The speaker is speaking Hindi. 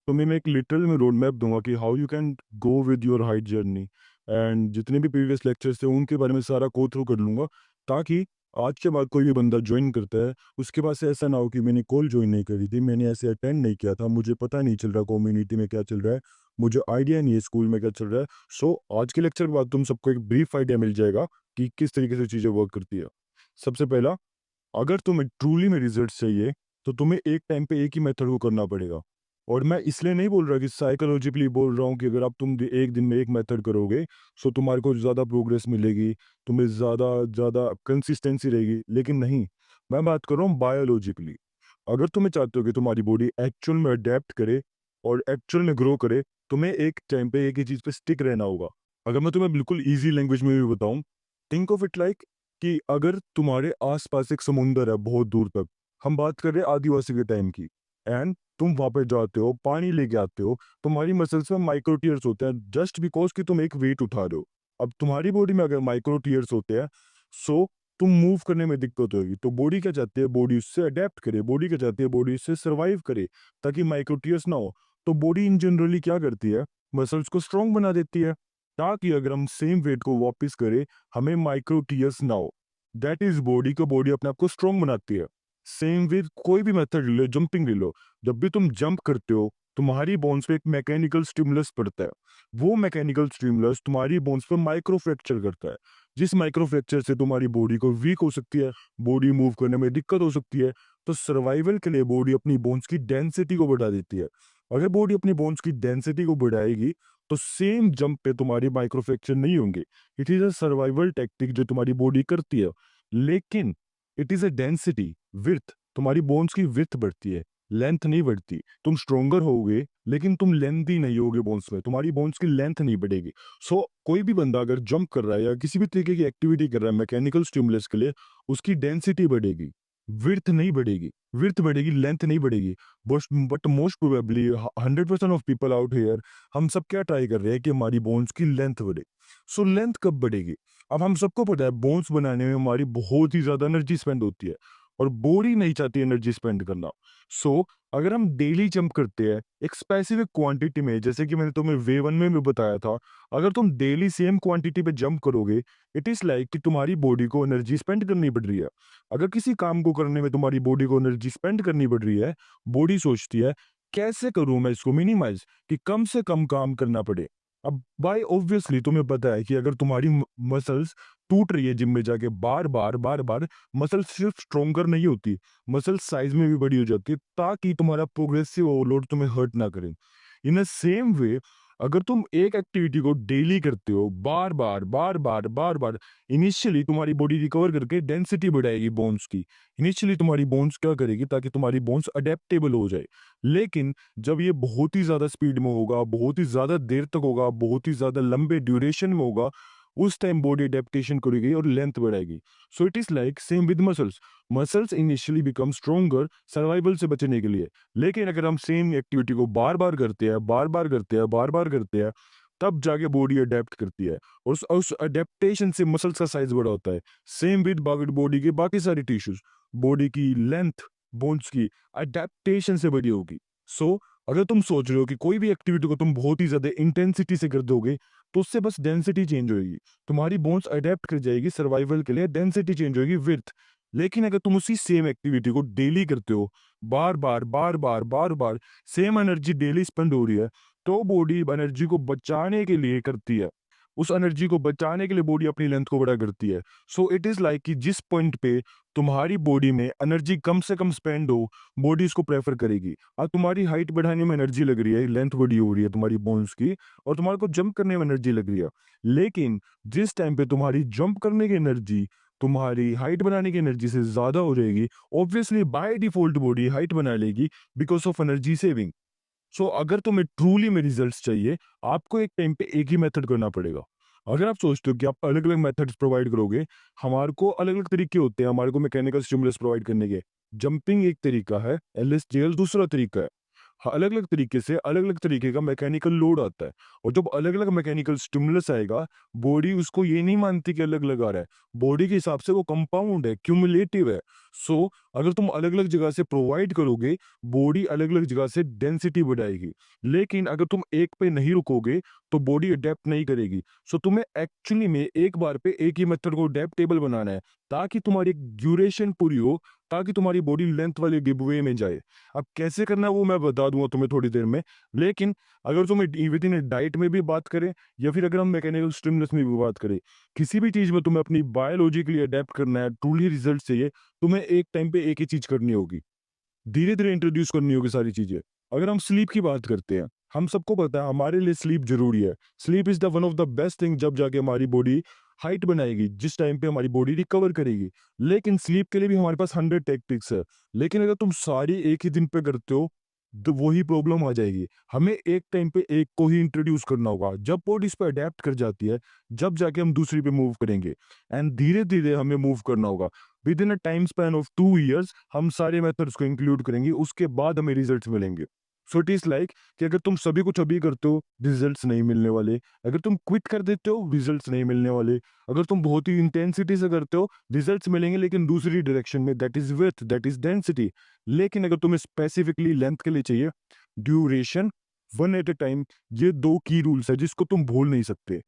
तुम्हें मैं एक लिटरल में रोड मैप दूंगा कि how you can go with your height journey. And जितने भी प्रीवियस लेक्चर्स थे उनके बारे में सारा गो थ्रू कर लूंगा, ताकि आज के बाद कोई भी बंदा ज्वाइन करता है उसके पास ऐसा ना हो कि मैंने कॉल ज्वाइन नहीं करी थी, मैंने ऐसे अटेंड नहीं किया था, मुझे पता नहीं चल रहा कम्युनिटी में क्या चल रहा है, मुझे आइडिया नहीं है स्कूल में क्या चल रहा है। सो आज के लेक्चर के बाद तुम सबको एक ब्रीफ आइडिया मिल जाएगा कि किस तरीके से चीज़ें वर्क करती है। सबसे पहला, अगर तुम्हें ट्रूली में रिजल्ट चाहिए तो तुम्हें एक टाइम पे एक ही मेथड को करना पड़ेगा। और मैं इसलिए नहीं बोल रहा कि साइकोलॉजिकली बोल रहा हूँ कि अगर आप एक दिन में एक मेथड करोगे सो तुम्हारे को ज़्यादा प्रोग्रेस मिलेगी, तुम्हें ज़्यादा ज़्यादा कंसिस्टेंसी रहेगी, लेकिन नहीं, मैं बात कर रहा हूँ बायोलॉजिकली। अगर तुम्हें चाहते हो कि तुम्हारी बॉडी एक्चुअल में अडेप्ट करे और एक्चुअल में ग्रो करे, तुम्हें एक टाइम पे एक ही चीज़ पे स्टिक रहना होगा। अगर मैं तुम्हें बिल्कुल ईजी लैंग्वेज में भी बताऊँ, थिंक ऑफ इट लाइक कि अगर तुम्हारे आसपास एक समुंदर है बहुत दूर तक, हम बात कर रहे हैं आदिवासी के टाइम की, एंड तुम वहां पे जाते हो, पानी लेके आते हो, तुम्हारी मसल्स में माइक्रो टीयर्स होते हैं जस्ट बिकॉज कि तुम एक वेट उठा रहे हो। अब तुम्हारी बॉडी में अगर माइक्रो टीयर्स होते हैं, सो तुम मूव करने में दिक्कत होगी, तो बॉडी क्या चाहती है, बॉडी उससे अडेप्ट करे, बॉडी क्या चाहती है, बॉडी उससे सर्वाइव करे ताकि माइक्रो टीयर्स ना हो। तो बॉडी इन जनरली क्या करती है, मसल्स को स्ट्रॉन्ग बना देती है, ताकि अगर हम सेम वेट को वापस करें हमें माइक्रो टीयर्स ना हो। दैट इज बॉडी को, बॉडी अपने आप को स्ट्रॉन्ग बनाती है। सेम विद कोई भी मेथड ले लो, जंपिंग ले लो, जब भी तुम जंप करते हो तुम्हारी बोन्स पे एक मैकेनिकल स्टिमुलस पड़ता है। वो मैकेनिकल स्टिमुलस तुम्हारी बोन्स पे माइक्रो फ्रैक्चर करता है, जिस माइक्रो फ्रैक्चर से तुम्हारी बॉडी को वीक हो सकती है, बॉडी मूव करने में दिक्कत हो सकती है। तो सर्वाइवल के लिए बॉडी अपनी बोन्स की डेंसिटी को बढ़ा देती है। अगर बॉडी अपनी बोन्स की डेंसिटी को बढ़ाएगी तो सेम जंप पे तुम्हारी माइक्रो फ्रैक्चर नहीं होंगे। It is a survival technique जो तुम्हारी बॉडी करती है, लेकिन it is a density, width, तुम्हारी बोन्स की विड्थ बढ़ती है, लेंथ नहीं बढ़ती। तुम स्ट्रोंगर होगे लेकिन तुम लेंथी नहीं होगे बोन्स में, तुम्हारी बोन्स की लेंथ नहीं बढ़ेगी। सो कोई भी बंदा अगर जंप कर रहा है या किसी भी तरीके की एक्टिविटी कर रहा है मैकेनिकल स्टिमुलस के लिए, उसकी डेंसिटी बढ़ेगी, विड्थ नहीं बढ़ेगी। विड्थ बढ़ेगी, लेंथ नहीं बढ़ेगी। But most probably 100% of people out here, हम सब क्या ट्राई कर रहे हैं कि हमारी बोन्स की लेंथ बढ़े। सो लेंथ कब बढ़ेगी? अब हम सबको पता है बोन्स बनाने में हमारी बहुत ही ज्यादा एनर्जी स्पेंड होती है, और बॉडी नहीं चाहती एनर्जी स्पेंड करना। सो अगर हम डेली जंप करते हैं एक स्पेसिफिक क्वांटिटी में, जैसे कि मैंने तुम्हें वे वन में भी बताया था, अगर तुम डेली सेम क्वांटिटी पे जंप करोगे, इट इज लाइक कि तुम्हारी बॉडी को एनर्जी स्पेंड करनी पड़ रही है। अगर किसी काम को करने में तुम्हारी बॉडी को एनर्जी स्पेंड करनी पड़ रही है, बॉडी सोचती है कैसे करूं मैं इसको मिनिमाइज, कि कम से कम काम करना पड़े। अब बाय ऑब्वियसली तुम्हें पता है कि अगर तुम्हारी मसल्स टूट रही है जिम में जाके बार बार बार बार, मसल्स सिर्फ स्ट्रोंगर नहीं होती, मसल साइज में भी बड़ी हो जाती है ताकि तुम्हारा प्रोग्रेसिव ओवरलोड तुम्हें हर्ट ना करे। इन अ सेम वे, अगर तुम एक एक्टिविटी को डेली करते हो बार बार बार बार बार बार, इनिशियली तुम्हारी बॉडी रिकवर करके डेंसिटी बढ़ाएगी बोन्स की। इनिशियली तुम्हारी बोन्स क्या करेगी, ताकि तुम्हारी बोन्स अडेप्टेबल हो जाए। लेकिन जब ये बहुत ही ज्यादा स्पीड में होगा, बहुत ही ज्यादा देर तक होगा, बहुत ही ज्यादा लंबे ड्यूरेशन में होगा, उस टाइम बॉडी अडेप्टेशन करेगी और लेंथ बढ़ाएगी। So it is like same with muscles. Muscles initially become stronger survival से बचने के लिए, लेकिन अगर हम सेम एक्टिविटी को बार बार करते हैं, बार बार करते हैं, बार बार करते हैं, तब जाके बॉडी अडेप्ट करती है, और उस अडेप्टेशन से मसल्स का साइज बड़ा होता है। सेम विद बॉडी के बाकी सारी टिश्यूज, बॉडी की लेंथ बोन्स की अडेप्टेशन से बड़ी होगी। सो अगर तुम सोच रहे हो कि कोई भी एक्टिविटी को तुम बहुत ही ज्यादा इंटेंसिटी से कर दोगे तो उससे बस डेंसिटी चेंज होगी, तुम्हारी बोन्स अडेप्ट कर जाएगी सर्वाइवल के लिए, डेंसिटी चेंज होगी, विड्थ। लेकिन अगर तुम उसी सेम एक्टिविटी को डेली करते हो, बार बार बार बार बार बार, सेम एनर्जी डेली स्पेंड हो रही है, तो बॉडी एनर्जी को बचाने के लिए करती है, उस एनर्जी को बचाने के लिए बॉडी अपनी लेंथ को बड़ा करती है। सो इट इज लाइक कि जिस पॉइंट पे तुम्हारी बॉडी में एनर्जी कम से कम स्पेंड हो, बॉडी इसको प्रेफर करेगी। अब तुम्हारी हाइट बढ़ाने में एनर्जी लग रही है, लेंथ बड़ी हो रही है तुम्हारी बोन्स की, और तुम्हारे को जंप करने में एनर्जी लग रही है, लेकिन जिस टाइम पे तुम्हारी जंप करने की एनर्जी तुम्हारी हाइट बनाने की एनर्जी से ज्यादा हो जाएगी, obviously by default body height बना लेगी बिकॉज ऑफ एनर्जी सेविंग। सो अगर तुम्हें ट्रूली में रिजल्ट्स चाहिए, आपको एक टाइम पे एक ही मेथड करना पड़ेगा। अगर आप सोचते हो कि आप अलग अलग मेथड्स प्रोवाइड करोगे, हमारे को अलग अलग तरीके होते हैं हमारे को मैकेनिकल स्टिमुलस प्रोवाइड करने के। जंपिंग एक तरीका है, एलएसजीएल दूसरा तरीका है। अलग-अलग तरीके से अलग-अलग तरीके का मैकेनिकल लोड आता है और जब अलग-अलग मैकेनिकल स्टिमुलस आएगा, बॉडी उसको ये नहीं मानती कि अलग-अलग आ रहा है। बॉडी के हिसाब से वो कंपाउंड है, क्युमुलेटिव है। सो अगर तुम अलग-अलग जगह से प्रोवाइड करोगे, बॉडी अलग-अलग जगह से डेंसिटी बढ़ाएगी। लेकिन अगर तुम एक पे नहीं रुकोगे, तो बॉडी अडैप्ट नहीं करेगी। सो तुम्हें एक्चुअली में एक बार पे एक ही मेथड को अडैप्टेबल बनाना है, ताकि तुम्हारी ड्यूरेशन पूरी हो, ताकि तुम्हारी बॉडी लेंथ वाले गिव वे में जाए। अब कैसे करना है वो मैं बता दूँगा तुम्हें थोड़ी देर में। लेकिन अगर तुम विद इन डाइट में भी बात करें या फिर अगर हम मैकेनिकल स्टिमुलस में भी बात करें, किसी भी चीज़ में तुम्हें अपनी बायोलॉजी के लिए अडैप्ट करना है, ट्रूली रिजल्ट चाहिए, तुम्हें एक टाइम पे एक ही चीज़ करनी होगी। धीरे-धीरे इंट्रोड्यूस करनी होगी सारी चीज़ें। अगर हम स्लीप की बात करते हैं, हम सबको पता है हमारे लिए स्लीप ज़रूरी है। Sleep is the one of the best thing जब जाके हमारी बॉडी हाइट बनाएगी, जिस टाइम पे हमारी बॉडी रिकवर करेगी। लेकिन स्लीप के लिए भी हमारे पास 100 टैक्टिक्स है। लेकिन अगर तुम सारी एक ही दिन पे करते हो, तो वही प्रॉब्लम आ जाएगी। हमें एक टाइम पे एक को ही इंट्रोड्यूस करना होगा। जब बॉडी इस पे अडैप्ट कर जाती है, जब जाके हम दूसरी पे मूव करेंगे एंड धीरे-धीरे हमें मूव करना होगा। With in a time span of 2 years हम सारे मेथड्स को इंक्लूड करेंगे, उसके बाद हमें रिजल्ट्स मिलेंगे। सो इट इज़ लाइक कि अगर तुम सभी कुछ अभी करते हो, रिजल्ट्स नहीं मिलने वाले। अगर तुम क्विट कर देते हो, रिजल्ट्स नहीं मिलने वाले। अगर तुम बहुत ही इंटेंसिटी से करते हो, रिजल्ट्स मिलेंगे लेकिन दूसरी डायरेक्शन में, that is width, that is density. लेकिन अगर तुम्हें स्पेसिफिकली लेंथ के लिए चाहिए, duration, one at a time, ये 2 की रूल्स है जिसको तुम भूल नहीं सकते।